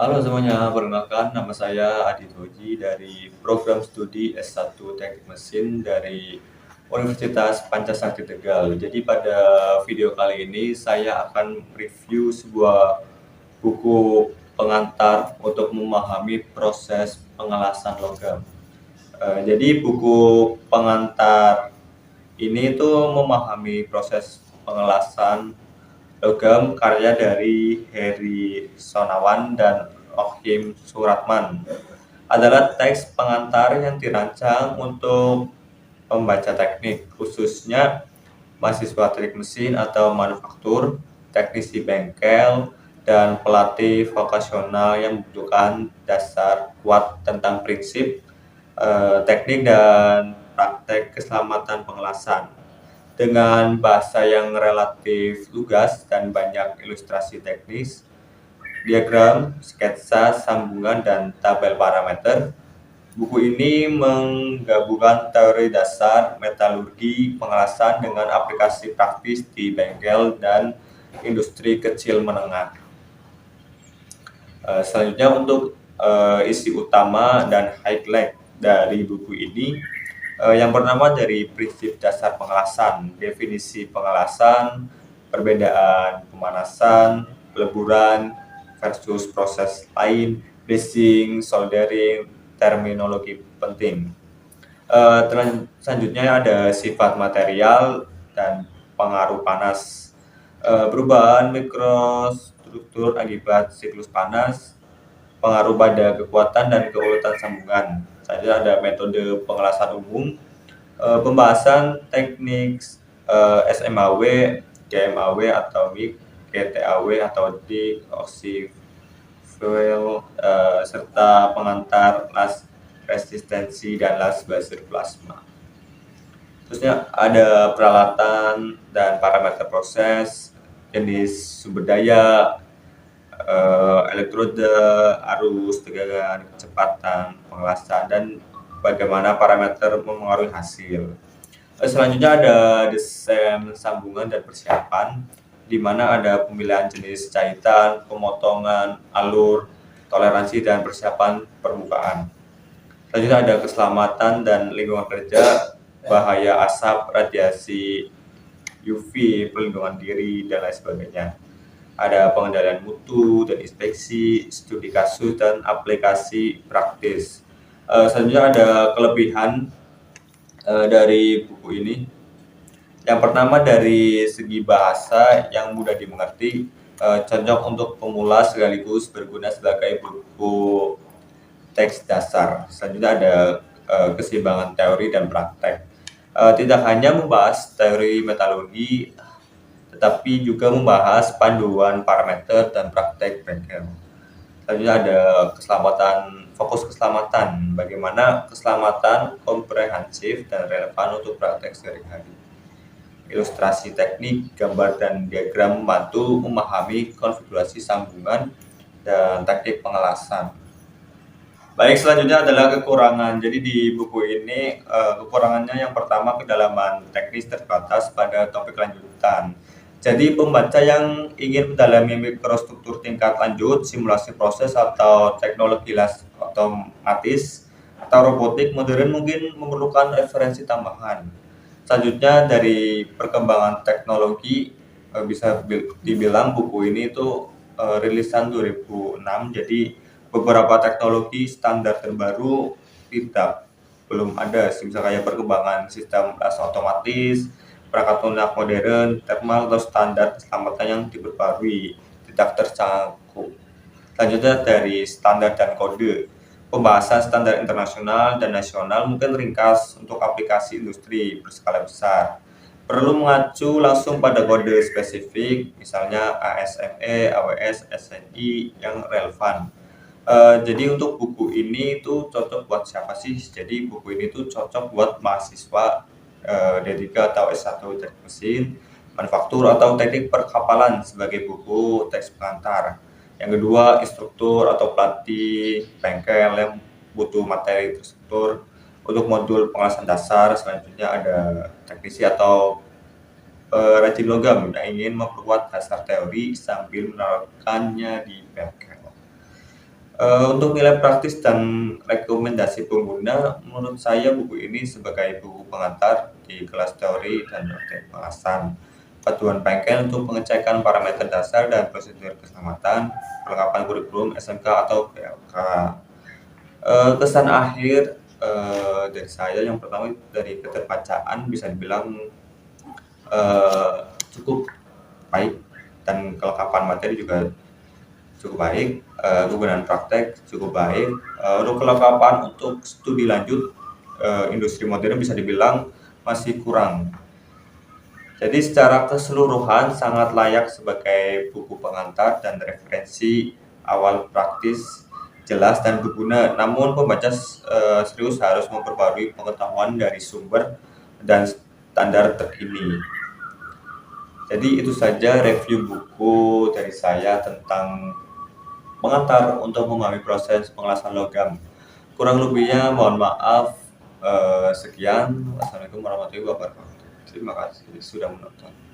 Halo semuanya, perkenalkan nama saya Adi Toji dari program studi S1 Teknik Mesin dari Universitas Pancasakti Tegal. Jadi pada video kali ini saya akan review sebuah buku pengantar untuk memahami proses pengelasan logam. Jadi buku pengantar ini tuh memahami proses pengelasan logam karya dari Heri Sonawan dan Ohim Suratman adalah teks pengantar yang dirancang untuk pembaca teknik, khususnya mahasiswa teknik mesin atau manufaktur, teknisi bengkel, dan pelatih vokasional yang membutuhkan dasar kuat tentang prinsip, teknik dan praktek keselamatan pengelasan dengan bahasa yang relatif lugas dan banyak ilustrasi teknis, diagram, sketsa, sambungan, dan tabel parameter. Buku ini menggabungkan teori dasar metalurgi pengelasan dengan aplikasi praktis di bengkel dan industri kecil menengah. Selanjutnya untuk isi utama dan highlight dari buku ini, yang pertama dari prinsip dasar pengelasan, definisi pengelasan, perbedaan pemanasan, peleburan versus proses lain, brazing, soldering, terminologi penting. Selanjutnya ada sifat material dan pengaruh panas. Perubahan mikrostruktur akibat siklus panas, pengaruh pada kekuatan dan keuletan sambungan. Selanjutnya ada metode pengelasan umum, pembahasan teknik SMAW, GMAW atau MIG, GTAW atau DIG, oxyfuel, serta pengantar las resistensi dan las buzzer plasma. Terusnya ada peralatan dan parameter proses, jenis sumber daya, elektroda, arus, tegangan, kecepatan, pengelasan, dan bagaimana parameter memengaruhi hasil. Selanjutnya ada desain sambungan dan persiapan, di mana ada pemilihan jenis jahitan, pemotongan, alur, toleransi, dan persiapan permukaan. Selanjutnya ada keselamatan dan lingkungan kerja, bahaya asap, radiasi UV, perlindungan diri, dan lain sebagainya. Ada pengendalian mutu dan inspeksi, studi kasus, dan aplikasi praktis. Selanjutnya ada kelebihan dari buku ini. Yang pertama dari segi bahasa yang mudah dimengerti, cocok untuk pemula sekaligus berguna sebagai buku teks dasar. Selanjutnya ada keseimbangan teori dan praktek. Tidak hanya membahas teori metalurgi, tetapi juga membahas panduan parameter dan praktek bengkel. Selanjutnya ada keselamatan, fokus keselamatan, bagaimana keselamatan komprehensif dan relevan untuk praktek sehari-hari. Ilustrasi teknik, gambar dan diagram membantu memahami konfigurasi sambungan dan teknik pengelasan. Baik, selanjutnya adalah kekurangan. Jadi di buku ini kekurangannya yang pertama kedalaman teknis terbatas pada topik lanjutan. Jadi pembaca yang ingin mendalami mikrostruktur tingkat lanjut, simulasi proses atau teknologi otomatis atau robotik modern mungkin memerlukan referensi tambahan. Selanjutnya dari perkembangan teknologi, bisa dibilang buku ini itu rilisan 2006, jadi beberapa teknologi standar terbaru belum ada, misalnya kayak perkembangan sistem las otomatis, perangkat lunak modern, thermal atau standar keselamatan yang diperbarui tidak tercakup. Selanjutnya dari standar dan kode, pembahasan standar internasional dan nasional mungkin ringkas untuk aplikasi industri berskala besar. Perlu mengacu langsung pada kode spesifik, misalnya ASME, AWS, SNI yang relevan. Jadi untuk buku ini itu cocok buat siapa sih? Jadi buku ini tuh cocok buat mahasiswa D3 atau S1 teknik mesin, manufaktur atau teknik perkapalan sebagai buku teks pengantar. Yang kedua, instruktur atau pelatih bengkel yang butuh materi terstruktur. Untuk modul pengelasan dasar, selanjutnya ada teknisi atau rajin logam yang ingin memperkuat dasar teori sambil menerapkannya di bengkel. Untuk nilai praktis dan rekomendasi pengguna, menurut saya buku ini sebagai buku pengantar di kelas teori dan praktek pengelasan. Panduan bengkel untuk pengecekan parameter dasar dan prosedur keselamatan, perlengkapan kurikulum SMK atau PLK. Kesan akhir dari saya yang pertama dari keterpacaan bisa dibilang eh, cukup baik dan kelengkapan materi juga cukup baik, kegunaan praktek cukup baik, untuk kelengkapan untuk studi lanjut industri modern bisa dibilang masih kurang. Jadi secara keseluruhan sangat layak sebagai buku pengantar dan referensi awal praktis, jelas dan berguna. Namun pembaca serius harus memperbarui pengetahuan dari sumber dan standar terkini. Jadi itu saja review buku dari saya tentang pengantar untuk memahami proses pengelasan logam. Kurang lebihnya mohon maaf. Sekian. Wassalamualaikum warahmatullahi wabarakatuh. Terima kasih sudah menonton.